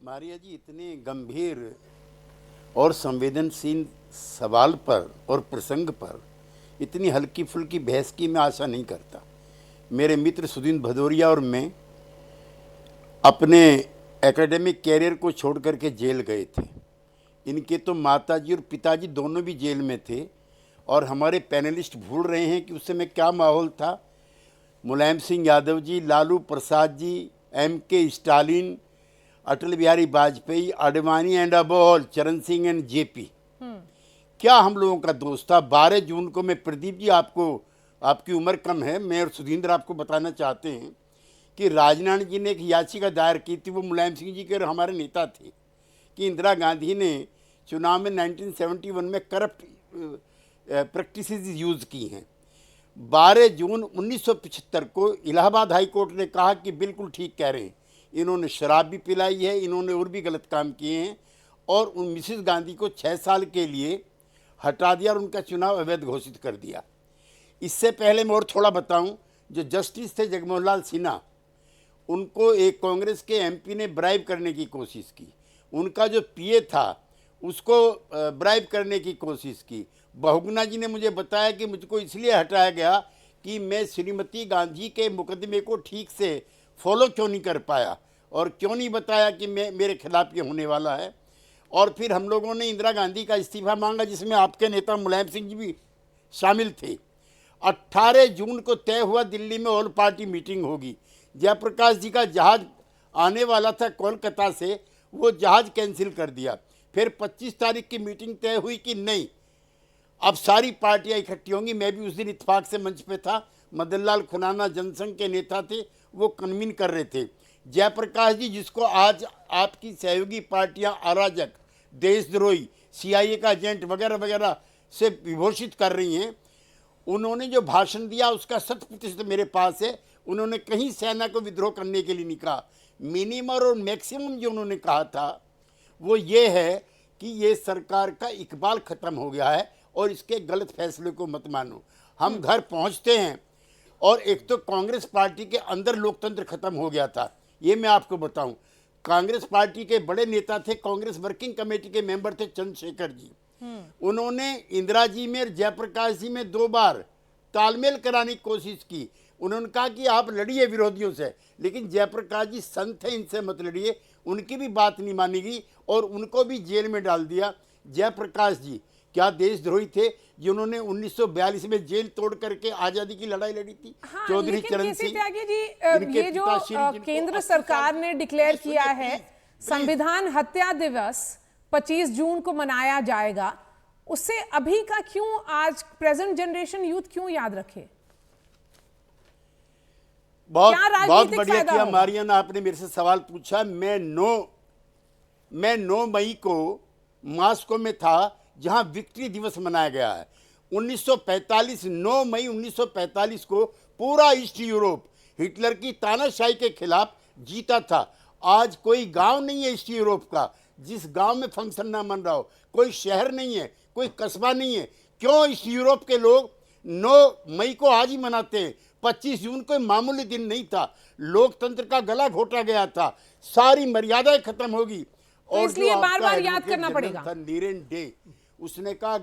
मारिया जी, इतने गंभीर और संवेदनशील सवाल पर और प्रसंग पर इतनी हल्की फुल्की बहस की मैं आशा नहीं करता। मेरे मित्र सुदीन भदौरिया और मैं अपने एकेडमिक कैरियर को छोड़ करके जेल गए थे। इनके तो माताजी और पिताजी दोनों भी जेल में थे और हमारे पैनलिस्ट भूल रहे हैं कि उस समय क्या माहौल था। मुलायम सिंह यादव जी, लालू प्रसाद जी, M.K. स्टालिन, अटल बिहारी वाजपेयी, आडवाणी एंड अबॉल चरण सिंह एंड JP। क्या हम लोगों का दोस्त था। 12 जून को मैं, प्रदीप जी आपकी उम्र कम है, मैं और सुधींद्र आपको बताना चाहते हैं कि राजनारायण जी ने एक याचिका दायर की थी, वो मुलायम सिंह जी के और हमारे नेता थे, कि इंदिरा गांधी ने चुनाव में 1971 में करप्ट प्रैक्टिसेस यूज़ की हैं। 12 जून 1975 को इलाहाबाद हाई कोर्ट ने कहा कि बिल्कुल ठीक कह रहे हैं, इन्होंने शराब भी पिलाई है, इन्होंने और भी गलत काम किए हैं, और उन मिसेस गांधी को 6 साल के लिए हटा दिया और उनका चुनाव अवैध घोषित कर दिया। इससे पहले मैं और थोड़ा बताऊं, जो जस्टिस थे जगमोहन लाल सिन्हा, उनको एक कांग्रेस के MP ने ब्राइब करने की कोशिश की। उनका जो PA था उसको ब्राइब करने की कोशिश की। बहुगुणा जी ने मुझे बताया कि मुझको इसलिए हटाया गया कि मैं श्रीमती गांधी के मुकदमे को ठीक से फॉलो क्यों नहीं कर पाया और क्यों नहीं बताया कि मेरे खिलाफ ये होने वाला है। और फिर हम लोगों ने इंदिरा गांधी का इस्तीफा मांगा, जिसमें आपके नेता मुलायम सिंह जी भी शामिल थे। 18 जून को तय हुआ दिल्ली में ऑल पार्टी मीटिंग होगी। जयप्रकाश जी का जहाज आने वाला था कोलकाता से, वो जहाज कैंसिल कर दिया। फिर 25 तारीख की मीटिंग तय हुई कि नहीं, अब सारी पार्टियां इकट्ठी होंगी। मैं भी उस दिन इत्तेफाक से मंच पे था। मदन लाल खुराना जनसंघ के नेता थे, वो कन्वीन कर रहे थे। जयप्रकाश जी, जिसको आज आपकी सहयोगी पार्टियां अराजक, देशद्रोही, CIA का एजेंट वगैरह वगैरह से विभूषित कर रही हैं, उन्होंने जो भाषण दिया उसका 100% मेरे पास है। उन्होंने कहीं सेना को विद्रोह करने के लिए नहीं कहा। मिनिमम और मैक्सिमम जो उन्होंने कहा था वो ये है कि ये सरकार का इकबाल ख़त्म हो गया है और इसके गलत फैसले को मत मानो। हम घर पहुंचते हैं और एक तो कांग्रेस पार्टी के अंदर लोकतंत्र खत्म हो गया था। ये मैं आपको बताऊं, कांग्रेस पार्टी के बड़े नेता थे, कांग्रेस वर्किंग कमेटी के मेंबर थे चंद्रशेखर जी। उन्होंने इंदिरा जी में और जयप्रकाश जी में 2 बार तालमेल कराने की कोशिश की। उन्होंने कहा कि आप लड़िए विरोधियों से, लेकिन जयप्रकाश जी संत हैं, इनसे मत लड़िए। उनकी भी बात नहीं मानी गई और उनको भी जेल में डाल दिया। जयप्रकाश जी क्या देशद्रोही थे जिन्होंने 1942 में जेल तोड़ करके आजादी की लड़ाई लड़ी थी। हाँ, चौधरी चरण सिंह त्यागी जी, ये जो केंद्र सरकार ने डिक्लेयर किया है संविधान हत्या दिवस 25 जून को मनाया जाएगा, उससे अभी का क्यों आज प्रेजेंट जनरेशन यूथ क्यों याद रखे? बहुत बढ़िया किया मारिया ने, आपने मेरे से सवाल पूछा। मैं 9 मई को मॉस्को में था, जहां विक्ट्री दिवस मनाया गया है। 1945 9 मई 1945 को पूरा ईस्ट यूरोप हिटलर की तानाशाही के खिलाफ जीता था। आज कोई गांव नहीं है ईस्ट यूरोप का जिस गांव में फंक्शन ना मन रहा हो, कोई शहर नहीं है, कोई कस्बा नहीं है। क्यों ईस्ट यूरोप के लोग 9 मई को आज ही मनाते हैं? 25 जून कोई मामूली दिन नहीं था। लोकतंत्र का गला घोटा गया था, सारी मर्यादाएं खत्म होगी। तो इसलिए बार बार याद करना पड़ेगा। नीरेन डे, उसने कहा